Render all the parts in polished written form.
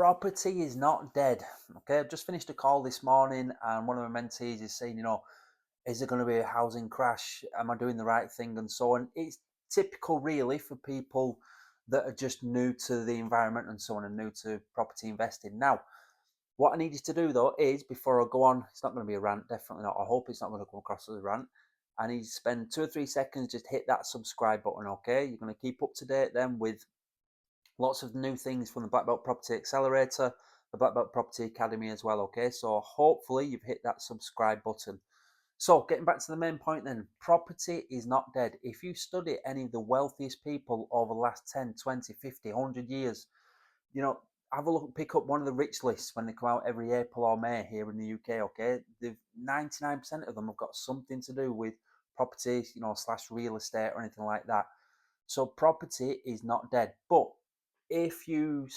Property is not dead. Okay, I've just finished a call this morning, and one of my mentees is saying, is there going to be a housing crash? Am I doing the right thing? And so on. It's typical, really, for people that are just new to the environment and so on and new to property investing. Now, what I need you to do though is before I go on, it's not going to be a rant, definitely not. I hope it's not going to come across as a rant. I need you to spend 2 or 3 seconds, just hit that subscribe button, okay? You're going to keep up to date then with lots of new things from the Black Belt Property Accelerator, the Black Belt Property Academy as well, okay? So hopefully you've hit that subscribe button. So getting back to the main point then, property is not dead. If you study any of the wealthiest people over the last 10, 20, 50, 100 years, you know, have a look, pick up one of the rich lists when they come out every April or May here in the UK, okay? They've 99% of them have got something to do with property, slash real estate or anything like that. So property is not dead. But if you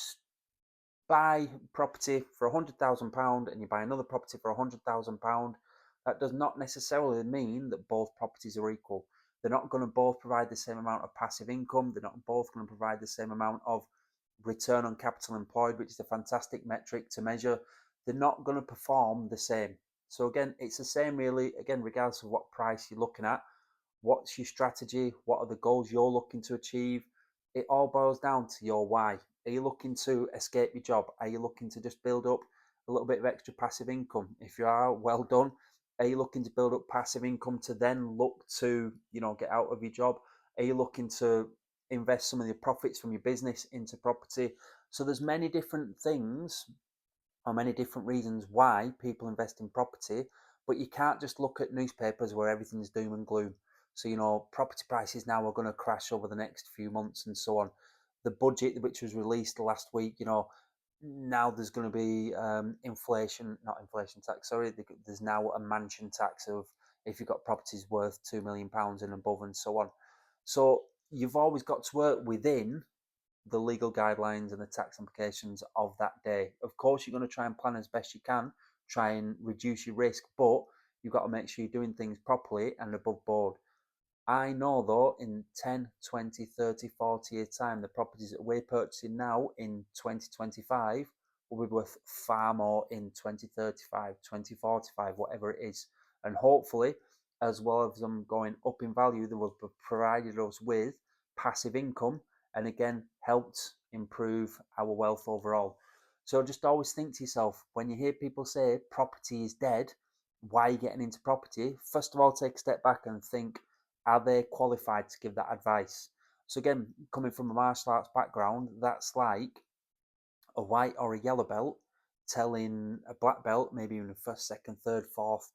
buy property for £100,000 and you buy another property for £100,000, that does not necessarily mean that both properties are equal. They're not going to both provide the same amount of passive income. They're not both going to provide the same amount of return on capital employed, which is a fantastic metric to measure. They're not going to perform the same. So again, it's the same really, again, regardless of what price you're looking at. What's your strategy? What are the goals you're looking to achieve? It all boils down to your why. Are you looking to escape your job? Are you looking to just build up a little bit of extra passive income? If you are, well done. Are you looking to build up passive income to then look to, get out of your job? Are you looking to invest some of the profits from your business into property? So there's many different things or many different reasons why people invest in property, but you can't just look at newspapers where everything's doom and gloom. So, property prices now are going to crash over the next few months and so on. The budget, which was released last week, now there's going to be not inflation tax, sorry, there's now a mansion tax of if you've got properties worth £2 million and above and so on. So you've always got to work within the legal guidelines and the tax implications of that day. Of course, you're going to try and plan as best you can, try and reduce your risk, but you've got to make sure you're doing things properly and above board. I know though, in 10, 20, 30, 40 years' time, the properties that we're purchasing now in 2025 will be worth far more in 2035, 2045, whatever it is. And hopefully, as well as them going up in value, they will have provided us with passive income and again helped improve our wealth overall. So just always think to yourself when you hear people say property is dead, why are you getting into property? First of all, take a step back and think, are they qualified to give that advice? So again, coming from a martial arts background, that's like a white or a yellow belt telling a black belt, maybe even a first, second, third, fourth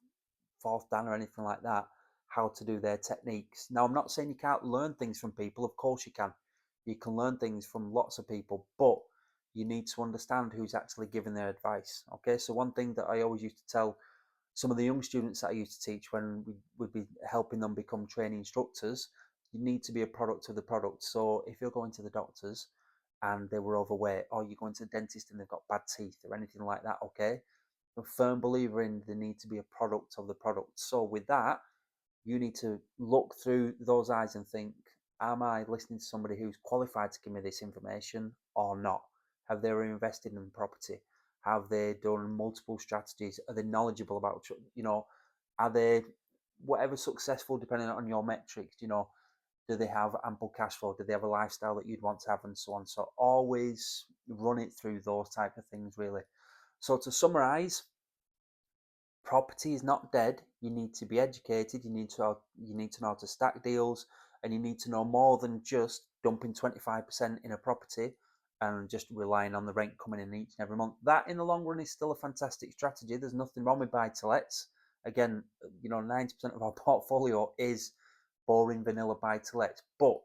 dan or anything like that, how to do their techniques. Now, I'm not saying you can't learn things from people. Of course you can. You can learn things from lots of people, but you need to understand who's actually giving their advice. Okay, so one thing that I always used to tell some of the young students that I used to teach when we would be helping them become training instructors, you need to be a product of the product. So if you're going to the doctors and they were overweight, or you're going to the dentist and they've got bad teeth or anything like that, okay, I'm a firm believer in the need to be a product of the product. So with that, you need to look through those eyes and think, am I listening to somebody who's qualified to give me this information or not? Have they invested in property? Have they done multiple strategies? Are they knowledgeable about, are they whatever successful depending on your metrics, do they have ample cash flow? Do they have a lifestyle that you'd want to have and so on? So always run it through those type of things really. So to summarize, property is not dead. You need to be educated. You need to know how to stack deals, and you need to know more than just dumping 25% in a property and just relying on the rent coming in each and every month. That in the long run is still a fantastic strategy. There's nothing wrong with buy to lets. Again, 90% of our portfolio is boring vanilla buy to lets, but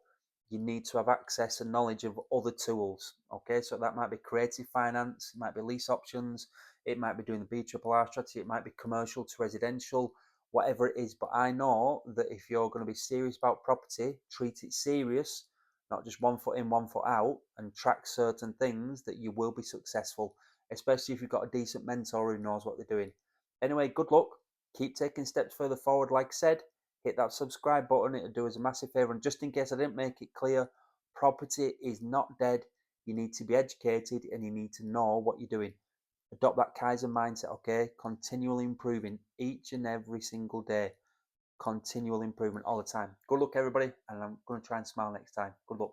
you need to have access and knowledge of other tools. Okay, so that might be creative finance, it might be lease options, it might be doing the BRRR strategy, it might be commercial to residential, whatever it is. But I know that if you're going to be serious about property, treat it serious, not just 1 foot in, 1 foot out, and track certain things, that you will be successful, especially if you've got a decent mentor who knows what they're doing. Anyway, good luck. Keep taking steps further forward. Like I said, hit that subscribe button. It'll do us a massive favor. And just in case I didn't make it clear, property is not dead. You need to be educated and you need to know what you're doing. Adopt that Kaizen mindset, okay? Continually improving each and every single day. Continual improvement all the time. Good luck, everybody, and I'm going to try and smile next time. Good luck.